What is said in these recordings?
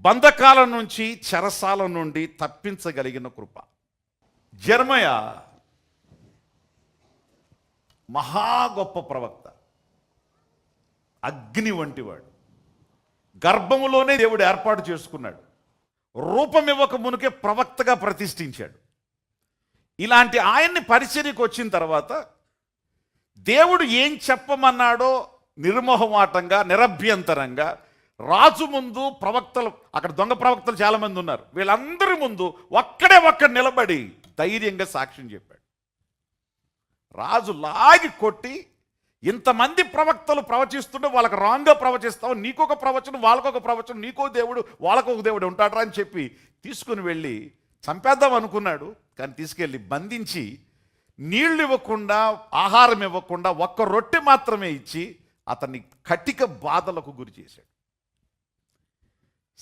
బంధకాల నుంచి, చెరసాల నుండి తప్పించగలిగిన కృప. జెరమయా మహా గొప్ప ప్రవక్త, అగ్ని వంటివాడు. గర్భములోనే దేవుడు ఏర్పాటు చేసుకున్నాడు. రూపం ఇవ్వక మునుకే ప్రవక్తగా ప్రతిష్ఠించాడు. ఇలాంటి ఆయన్ని పరిచర్యకు వచ్చిన తర్వాత దేవుడు ఏం చెప్పమన్నాడో నిర్మోహమాటంగా, నిరభ్యంతరంగా రాజు ముందు, ప్రవక్తలు, అక్కడ దొంగ ప్రవక్తలు చాలామంది ఉన్నారు, వీళ్ళందరి ముందు ఒక్కడే నిలబడి ధైర్యంగా సాక్ష్యం చెప్పాడు. రాజు లాగి కొట్టి, ఇంతమంది ప్రవక్తలు ప్రవచిస్తుంటే వాళ్ళకి రాంగ్గా ప్రవచిస్తావు, నీకొక ప్రవచనం, వాళ్ళకొక ప్రవచనం, నీకో దేవుడు వాళ్ళకొక దేవుడు ఉంటాడరా అని చెప్పి తీసుకుని వెళ్ళి చంపేద్దాం అనుకున్నాడు. కానీ తీసుకెళ్ళి బంధించి నీళ్లు ఇవ్వకుండా, ఆహారం ఇవ్వకుండా, ఒక్క రొట్టె మాత్రమే ఇచ్చి అతన్ని కటిక బాధలకు గురి చేశాడు.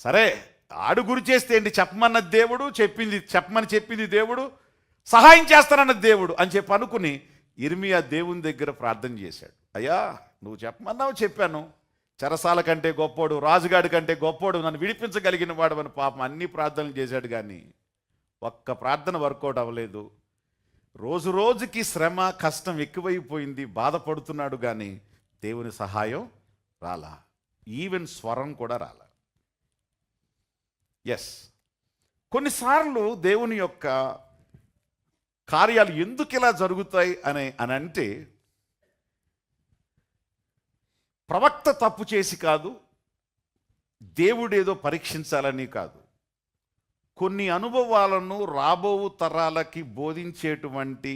సరే, ఆడు గురి చేస్తే ఏంటి, చెప్పమన్నది దేవుడు, చెప్పమని చెప్పింది దేవుడు, సహాయం చేస్తానన్నది దేవుడు అని చెప్పి అనుకుని యిర్మీయా దేవుని దగ్గర ప్రార్థన చేశాడు. అయ్యా, నువ్వు చెప్పమన్నావు, చెప్పాను, చెరసాల కంటే గొప్పోడు, రాజుగాడి కంటే గొప్పోడు, నన్ను విడిపించగలిగిన వాడు అని పాపం అన్ని ప్రార్థనలు చేశాడు. కానీ ఒక్క ప్రార్థన వర్కౌట్ అవ్వలేదు. రోజు రోజుకి శ్రమ, కష్టం ఎక్కువైపోయింది, బాధపడుతున్నాడు. కానీ దేవుని సహాయం రాలా, ఈవెన్ స్వరం కూడా రాలా. ఎస్, కొన్నిసార్లు దేవుని యొక్క కార్యాలు ఎందుకు ఇలా జరుగుతాయి అని అంటే, ప్రవక్త తప్పు చేసి కాదు, దేవుడేదో పరీక్షించాలని కాదు. కొన్ని అనుభవాలను రాబో తరాలకి బోధించేటువంటి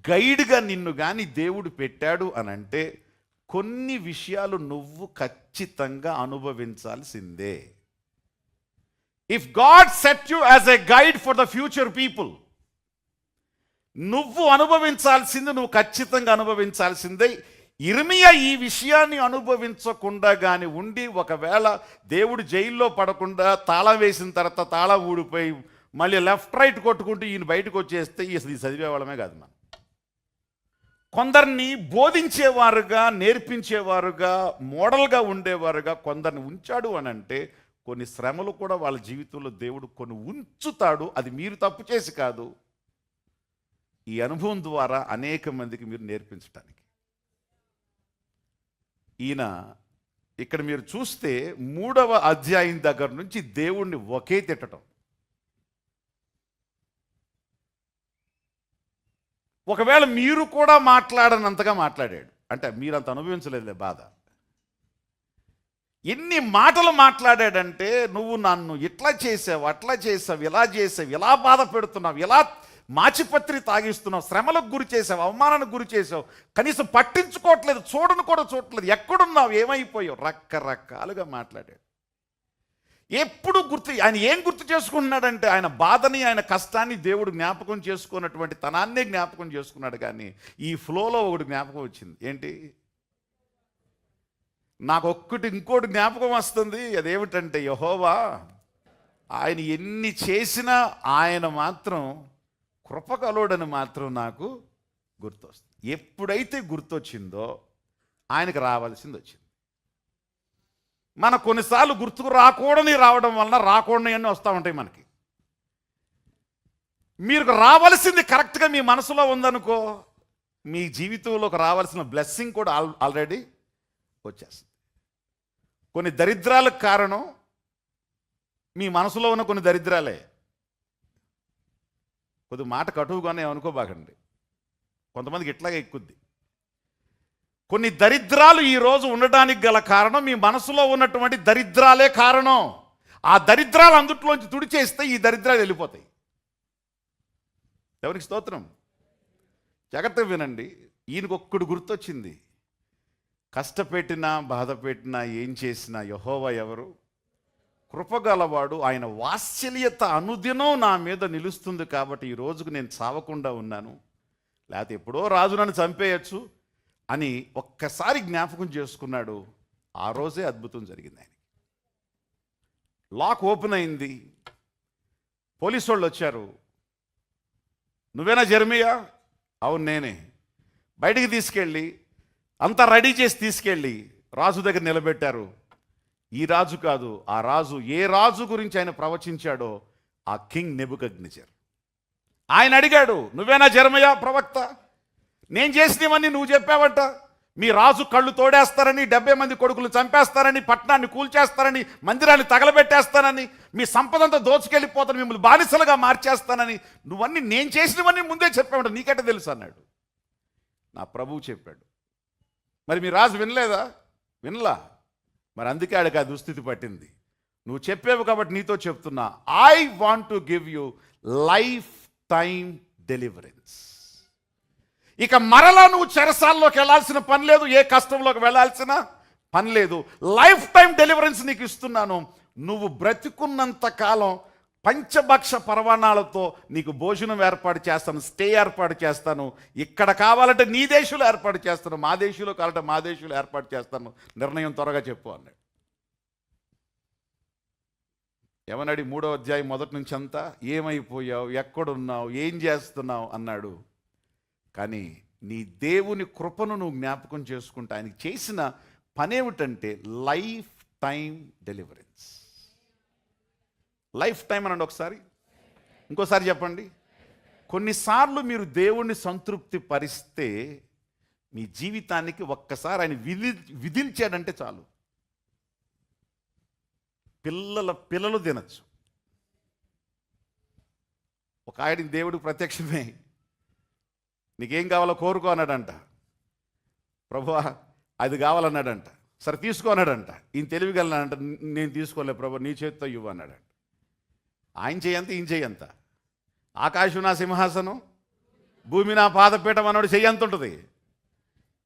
గైడ్గా నిన్ను కానీ దేవుడు పెట్టాడు అని అంటే, కొన్ని విషయాలు నువ్వు ఖచ్చితంగా అనుభవించాల్సిందే. If God set you as a guide for the future people, నువ్వు అనుభవించాల్సింది, నువ్వు ఖచ్చితంగా అనుభవించాల్సిందే. యిర్మీయా ఈ విషయాన్ని అనుభవించకుండా కానీ ఉండి, ఒకవేళ దేవుడు జైల్లో పడకుండా తాళం వేసిన తర్వాత తాళం ఊడిపోయి మళ్ళీ లెఫ్ట్ రైట్ కొట్టుకుంటూ ఈయన బయటకు వచ్చేస్తే అసలు ఈ చదివేవాళ్ళమే కాదు. మనం కొందరిని బోధించేవారుగా, నేర్పించేవారుగా, మోడల్గా ఉండేవారుగా కొందరిని ఉంచాడు అని అంటే, కొన్ని శ్రమలు కూడా వాళ్ళ జీవితంలో దేవుడు కొన్ని ఉంచుతాడు. అది మీరు తప్పు చేసి కాదు, ఈ అనుభవం ద్వారా అనేక మందికి మీరు నేర్పించడానికి. ఈయన ఇక్కడ మీరు చూస్తే 3వ అధ్యాయం దగ్గర నుంచి దేవుణ్ణి ఒకే తిట్టడం. ఒకవేళ మీరు కూడా మాట్లాడనంతగా మాట్లాడాడు అంటే మీరంత అనుభవించలేదులే బాధ. ఎన్ని మాటలు మాట్లాడాడంటే, నువ్వు నన్ను ఇట్లా చేసావు, అట్లా చేసావు, ఇలా చేసావు, ఇలా బాధ పెడుతున్నావు, ఇలా మాచిపత్రి తాగిస్తున్నావు, శ్రమలకు గురి చేసావు, అవమానానికి గురి చేసావు, కనీసం పట్టించుకోవట్లేదు, చూడను కూడా చూడట్లేదు, ఎక్కడున్నావు, ఏమైపోయావు, రకరకాలుగా మాట్లాడాడు. ఎప్పుడు ఆయన ఏం గుర్తు చేసుకుంటున్నాడంటే, ఆయన బాధని, ఆయన కష్టాన్ని దేవుడు జ్ఞాపకం చేసుకున్నటువంటి తనాన్నే జ్ఞాపకం చేసుకున్నాడు. కానీ ఈ ఫ్లోలో ఒకటి జ్ఞాపకం వచ్చింది. ఏంటి, నాకు ఇంకోటి జ్ఞాపకం వస్తుంది. అదేమిటంటే, యెహోవా ఆయన ఎన్ని చేసినా ఆయన మాత్రం కృపకలోడని మాత్రం నాకు గుర్తొస్తుంది. ఎప్పుడైతే గుర్తొచ్చిందో ఆయనకు రావాల్సింది వచ్చింది. మన కొన్నిసార్లు గుర్తుకు రావడం వలన రాకూడని వస్తూ ఉంటాయి మనకి. మీరు రావాల్సింది కరెక్ట్గా మీ మనసులో ఉందనుకో, మీ జీవితంలోకి రావాల్సిన బ్లెస్సింగ్ కూడా ఆల్రెడీ వచ్చేస్తుంది. కొన్ని దరిద్రాలకు కారణం మీ మనసులో ఉన్న కొన్ని దరిద్రాలే. కొద్ది మాట కటువుగానే అనుకోబాకండి, కొంతమందికి ఇట్లాగే ఎక్కుద్ది. కొన్ని దరిద్రాలు ఈరోజు ఉండడానికి గల కారణం మీ మనసులో ఉన్నటువంటి దరిద్రాలే కారణం. ఆ దరిద్రాలు అందుట్లోంచి తుడిచేస్తే ఈ దరిద్రాలు వెళ్ళిపోతాయి. ఎవరికి స్తోత్రం. జాగ్రత్తగా వినండి. ఈయనకొక్కడు గుర్తొచ్చింది. కష్టపెట్టినా, బాధ పెట్టినా, ఏం చేసినా యెహోవా ఎవరు? కృపగలవాడు, ఆయన వాత్సల్యత అనుదినం నా మీద నిలుస్తుంది. కాబట్టి ఈ రోజుకు నేను చావకుండా ఉన్నాను, లేకపోతే ఎప్పుడో రాజు నన్ను చంపేయచ్చు అని ఒక్కసారి జ్ఞాపకం చేసుకున్నాడు. ఆ రోజే అద్భుతం జరిగింది. ఆయన లాక్ ఓపెన్ అయింది, పోలీసు వాళ్ళు వచ్చారు. నువ్వేనా జెరమీయా? అవును నేనే. బయటికి తీసుకెళ్ళి అంతా రెడీ చేసి తీసుకెళ్ళి రాజు దగ్గర నిలబెట్టారు. ఈ రాజు కాదు, ఆ రాజు ఏ రాజు గురించి ఆయన ప్రవచించాడో ఆ కింగ్ నెబుకద్నెజర్. ఆయన అడిగాడు, నువ్వేనా జెరమయా ప్రవక్త? నేను చేసినవన్నీ నువ్వు చెప్పావట. మీ రాజు కళ్ళు తోడేస్తారని, 70 మంది కొడుకులు చంపేస్తారని, పట్టణాన్ని కూల్చేస్తారని, మందిరాన్ని తగలబెట్టేస్తానని, మీ సంపదంతా దోచుకెళ్ళిపోతాను, మిమ్మల్ని బానిసలుగా మార్చేస్తానని నువ్వన్నీ నేను చేసినవన్నీ ముందే చెప్పావట, నీకెట్ట తెలుసు అన్నాడు. నా ప్రభువు చెప్పాడు. మరి మీ రాజు వినలేదా? వినలా. మరి అందుకే ఆడికి ఆ దుస్థితి పట్టింది. నువ్వు చెప్పేవు కాబట్టి నీతో చెప్తున్నా, I want to give you life time deliverance. ఇక మరలా నువ్వు చెరసాల్లోకి వెళ్ళాల్సిన పని లేదు, ఏ కష్టంలోకి వెళ్ళాల్సిన పని లేదు. లైఫ్ టైం డెలివరెన్స్ నీకు ఇస్తున్నాను. నువ్వు బ్రతికున్నంత కాలం పంచభక్ష పరవాణాలతో నీకు భోజనం ఏర్పాటు చేస్తాను, స్టే ఏర్పాటు చేస్తాను. ఇక్కడ కావాలంటే నీ దేశంలో ఏర్పాటు చేస్తాను, మా దేశంలో కావాలంటే మా దేశంలో ఏర్పాటు చేస్తాను. నిర్ణయం త్వరగా చెప్పు అన్నాడు. ఏమన్నాడు? 3వ అధ్యాయం మొదటి నుంచి అంతా ఏమైపోయావు, ఎక్కడున్నావు, ఏం చేస్తున్నావు అన్నాడు. కానీ నీ దేవుని కృపను నువ్వు జ్ఞాపకం చేసుకుంటా. ఆయనకి చేసిన పనేమిటంటే life time deliverance. Life time అనండి ఒకసారి, ఇంకోసారి చెప్పండి. కొన్నిసార్లు మీరు దేవుణ్ణి సంతృప్తి పరిస్తే మీ జీవితానికి ఒక్కసారి ఆయన విధించాడంటే చాలు. పిల్లలు తినచ్చు. ఒక ఆయనకి దేవుడికి ప్రత్యక్షమే, నీకేం కావాలో కోరుకో అన్నాడంట. ప్రభువా అది కావాలన్నాడంట. సరే తీసుకో అన్నాడంట. ఈయన తెలివిగలనంట, నేను తీసుకోలే ప్రభు, నీ చేతితో ఇవ్వు అన్నాడంట. ఆయన చెయ్యంత, ఈయన చెయ్యంత. ఆకాశం నా సింహాసనం, భూమి నా పాదపీఠం అన్నాడు చెయ్యంత ఉంటుంది.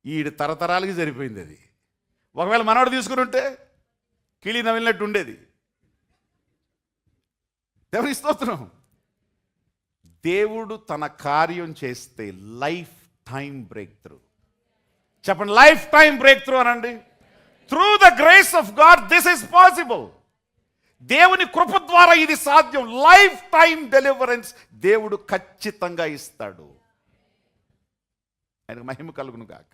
ఈడు తరతరాలకి సరిపోయింది అది. ఒకవేళ మనవాడు తీసుకుని ఉంటే కిళి నవ్వినట్టు ఉండేది. దేవుని స్తోత్రం. దేవుడు తన కార్యం చేస్తే లైఫ్ టైం బ్రేక్ త్రూ. చెప్పండి, లైఫ్ టైం బ్రేక్ త్రూ అనండి. Through the grace of God this is possible. దేవుని కృప ద్వారా ఇది సాధ్యం. లైఫ్ టైం డెలివరెన్స్ దేవుడు ఖచ్చితంగా ఇస్తాడు. ఆయనకు మహిమ కలుగును గాక.